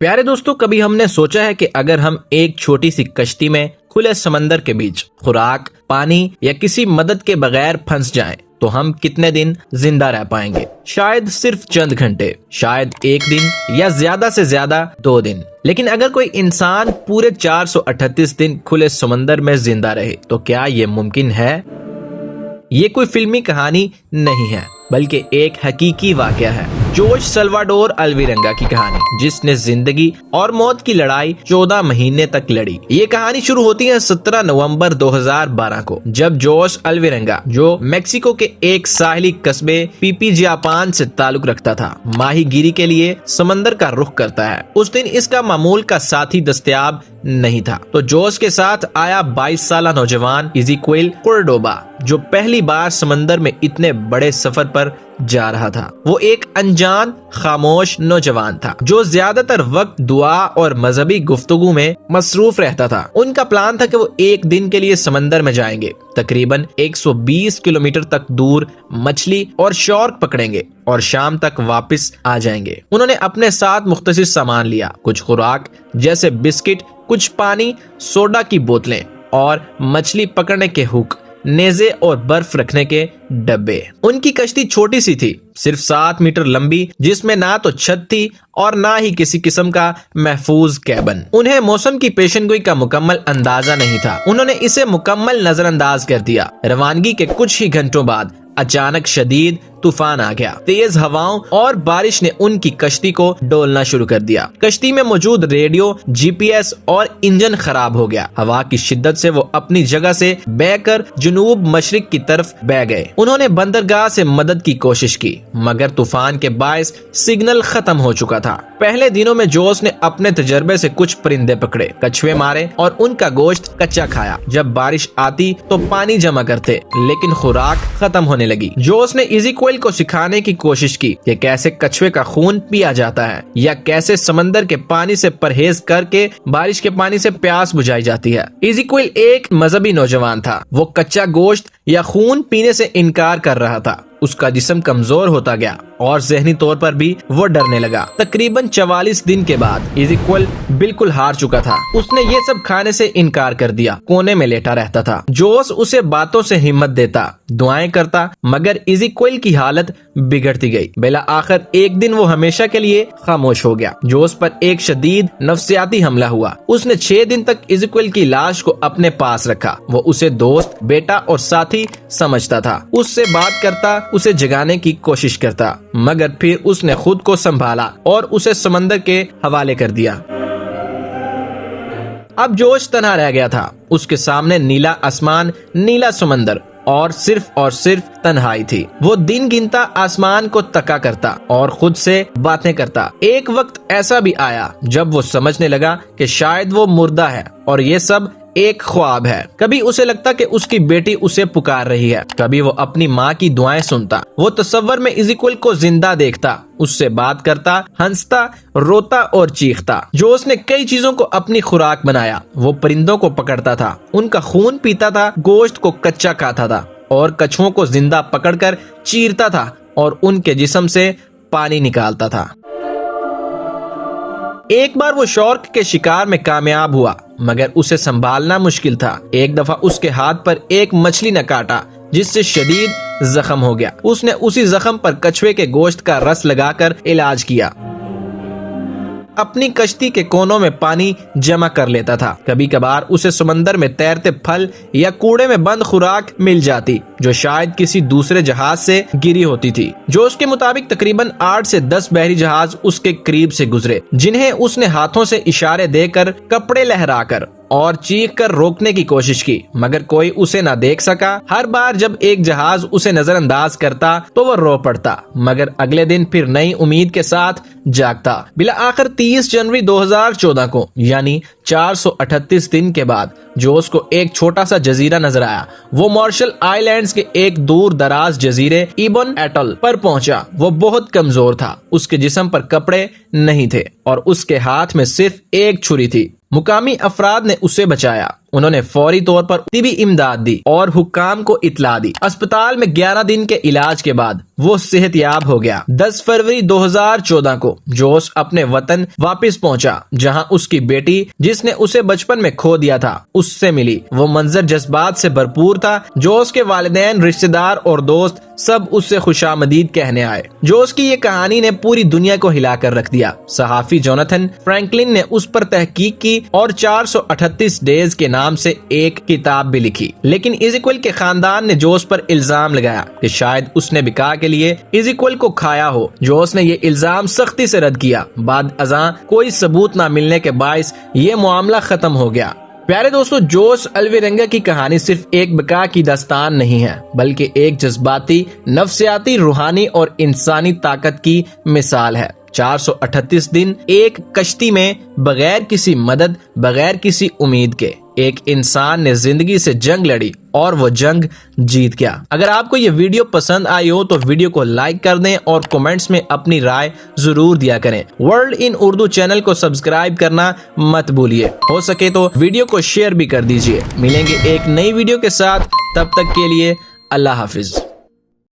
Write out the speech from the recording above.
پیارے دوستو، کبھی ہم نے سوچا ہے کہ اگر ہم ایک چھوٹی سی کشتی میں کھلے سمندر کے بیچ خوراک، پانی یا کسی مدد کے بغیر پھنس جائیں تو ہم کتنے دن زندہ رہ پائیں گے؟ شاید صرف چند گھنٹے، شاید ایک دن یا زیادہ سے زیادہ 2 دن۔ لیکن اگر کوئی انسان پورے 438 دن کھلے سمندر میں زندہ رہے تو کیا یہ ممکن ہے؟ یہ کوئی فلمی کہانی نہیں ہے، بلکہ ایک حقیقی واقعہ ہے۔ جوش سلواڈور الویرنگا کی کہانی، جس نے زندگی اور موت کی لڑائی 14 مہینے تک لڑی۔ یہ کہانی شروع ہوتی ہے 17 نومبر 2012 کو، جب جوش الویرنگا، جو میکسیکو کے ایک ساحلی قصبے پی جاپان سے تعلق رکھتا تھا، ماہی گیری کے لیے سمندر کا رخ کرتا ہے۔ اس دن اس کا معمول کا ساتھی دستیاب نہیں تھا، تو جوش کے ساتھ آیا 22 سالہ نوجوان ایزیکوئل کورڈوبا، جو پہلی بار سمندر میں اتنے بڑے سفر پر جا رہا تھا۔ وہ ایک انجان، خاموش نوجوان تھا جو زیادہ تر وقت دعا اور مذہبی گفتگو میں مصروف رہتا تھا۔ ان کا پلان تھا کہ وہ ایک دن کے لیے سمندر میں جائیں گے، تقریباً 120 کلومیٹر تک دور مچھلی اور شارک پکڑیں گے اور شام تک واپس آ جائیں گے۔ انہوں نے اپنے ساتھ مختصر سامان لیا، کچھ خوراک جیسے بسکٹ، کچھ پانی، سوڈا کی بوتلیں اور مچھلی پکڑنے کے ہک، نیزے اور برف رکھنے کے ڈبے۔ ان کی کشتی چھوٹی سی تھی، صرف 7 میٹر لمبی، جس میں نہ تو چھت تھی اور نہ ہی کسی قسم کا محفوظ کیبن۔ انہیں موسم کی پیشن گوئی کا مکمل اندازہ نہیں تھا، انہوں نے اسے مکمل نظر انداز کر دیا۔ روانگی کے کچھ ہی گھنٹوں بعد اچانک شدید طوفان آ گیا۔ تیز ہواؤں اور بارش نے ان کی کشتی کو ڈولنا شروع کر دیا۔ کشتی میں موجود ریڈیو، جی پی ایس اور انجن خراب ہو گیا۔ ہوا کی شدت سے وہ اپنی جگہ سے بہ کر جنوب مشرق کی طرف بہ گئے۔ انہوں نے بندرگاہ سے مدد کی کوشش کی، مگر طوفان کے باعث سگنل ختم ہو چکا تھا۔ پہلے دنوں میں جوس نے اپنے تجربے سے کچھ پرندے پکڑے، کچھوے مارے اور ان کا گوشت کچا کھایا۔ جب بارش آتی تو پانی جمع کرتے، لیکن خوراک ختم ہونے لگی۔ جوس نے ایزیکوئل کو سکھانے کی کوشش کی کہ کیسے کچھوے کا خون پیا جاتا ہے یا کیسے سمندر کے پانی سے پرہیز کر کے بارش کے پانی سے پیاس بجھائی جاتی ہے۔ ایزیکوئل ایک مذہبی نوجوان تھا، وہ کچا گوشت یا خون پینے سے انکار کر رہا تھا۔ اس کا جسم کمزور ہوتا گیا اور ذہنی طور پر بھی وہ ڈرنے لگا۔ تقریباً 44 دن کے بعد ایزیکوئل بالکل ہار چکا تھا۔ اس نے یہ سب کھانے سے انکار کر دیا، کونے میں لیٹا رہتا تھا۔ جوس اسے باتوں سے ہمت دیتا، دعائیں کرتا، مگر ایزیکوئل کی حالت بگڑتی گئی۔ بالآخر ایک دن وہ ہمیشہ کے لیے خاموش ہو گیا۔ جوس پر ایک شدید نفسیاتی حملہ ہوا۔ اس نے 6 دن تک ایزیکوئل کی لاش کو اپنے پاس رکھا۔ وہ اسے دوست، بیٹا اور ساتھی سمجھتا تھا۔ اس سے بات کرتا، اسے جگانے کی کوشش کرتا، مگر پھر اس نے خود کو سنبھالا اور اسے سمندر کے حوالے کر دیا۔ اب جوش تنہا رہ گیا تھا۔ اس کے سامنے نیلا آسمان، نیلا سمندر اور صرف تنہائی تھی۔ وہ دن گنتا، آسمان کو تکا کرتا اور خود سے باتیں کرتا۔ ایک وقت ایسا بھی آیا جب وہ سمجھنے لگا کہ شاید وہ مردہ ہے اور یہ سب ایک خواب ہے۔ کبھی اسے لگتا کہ اس کی بیٹی اسے پکار رہی ہے، کبھی وہ اپنی ماں کی دعائیں سنتا۔ وہ تصور میں ایزیکوئل کو زندہ دیکھتا، اس سے بات کرتا، ہنستا، روتا اور چیختا۔ جوس نے کئی چیزوں کو اپنی خوراک بنایا۔ وہ پرندوں کو پکڑتا تھا، ان کا خون پیتا تھا، گوشت کو کچا کھاتا تھا اور کچھووں کو زندہ پکڑ کر چیرتا تھا اور ان کے جسم سے پانی نکالتا تھا۔ ایک بار وہ شارک کے شکار میں کامیاب ہوا، مگر اسے سنبھالنا مشکل تھا۔ ایک دفعہ اس کے ہاتھ پر ایک مچھلی نے کاٹا، جس سے شدید زخم ہو گیا۔ اس نے اسی زخم پر کچھوے کے گوشت کا رس لگا کر علاج کیا۔ اپنی کشتی کے کونوں میں پانی جمع کر لیتا تھا۔ کبھی کبھار اسے سمندر میں تیرتے پھل یا کوڑے میں بند خوراک مل جاتی، جو شاید کسی دوسرے جہاز سے گری ہوتی تھی۔ جو اس کے مطابق تقریباً 8 سے 10 بحری جہاز اس کے قریب سے گزرے، جنہیں اس نے ہاتھوں سے اشارے دے کر، کپڑے لہرا کر اور چیخ کر روکنے کی کوشش کی، مگر کوئی اسے نہ دیکھ سکا۔ ہر بار جب ایک جہاز اسے نظر انداز کرتا تو وہ رو پڑتا، مگر اگلے دن پھر نئی امید کے ساتھ جاگتا۔ بالآخر 30 جنوری 2014 کو، یعنی 438 دن کے بعد، جو اس کو ایک چھوٹا سا جزیرہ نظر آیا۔ وہ مارشل آئی لینڈز کے ایک دور دراز جزیرے ایبن ایٹل پر پہنچا۔ وہ بہت کمزور تھا، اس کے جسم پر کپڑے نہیں تھے اور اس کے ہاتھ میں صرف ایک چھری تھی۔ مقامی افراد نے اسے بچایا انہوں نے فوری طور پر طبی امداد دی اور حکام کو اطلاع دی۔ اسپتال میں 11 دن کے علاج کے بعد وہ صحت یاب ہو گیا۔ 10 فروری 2014 کو جوش اپنے وطن واپس پہنچا، جہاں اس کی بیٹی جس نے اسے بچپن میں کھو دیا تھا اس سے ملی۔ وہ منظر جذبات سے بھرپور تھا۔ جوش کے والدین، رشتہ دار اور دوست سب اس سے خوشامدید کہنے آئے۔ جوش کی یہ کہانی نے پوری دنیا کو ہلا کر رکھ دیا۔ صحافی جوناتھن فرینکلن نے اس پر تحقیق کی اور 438 ڈیز کے نام سے ایک کتاب بھی لکھی، لیکن ایزیکول کے خاندان نے جوش پر الزام لگایا کہ شاید اس نے بقا کے لیے ایزیکول کو کھایا ہو۔ جوش نے یہ الزام سختی سے رد کیا۔ بعد ازاں کوئی ثبوت نہ ملنے کے باعث یہ معاملہ ختم ہو گیا۔ پیارے دوستو، جوش الویرنگا کی کہانی صرف ایک بقا کی داستان نہیں ہے، بلکہ ایک جذباتی، نفسیاتی، روحانی اور انسانی طاقت کی مثال ہے۔ 438 دن ایک کشتی میں بغیر کسی مدد، بغیر کسی امید کے ایک انسان نے زندگی سے جنگ لڑی اور وہ جنگ جیت گیا۔ اگر آپ کو یہ ویڈیو پسند آئی ہو تو ویڈیو کو لائک کر دیں اور کمنٹس میں اپنی رائے ضرور دیا کریں۔ ورلڈ ان اردو چینل کو سبسکرائب کرنا مت بھولیے۔ ہو سکے تو ویڈیو کو شیئر بھی کر دیجیے۔ ملیں گے ایک نئی ویڈیو کے ساتھ، تب تک کے لیے اللہ حافظ۔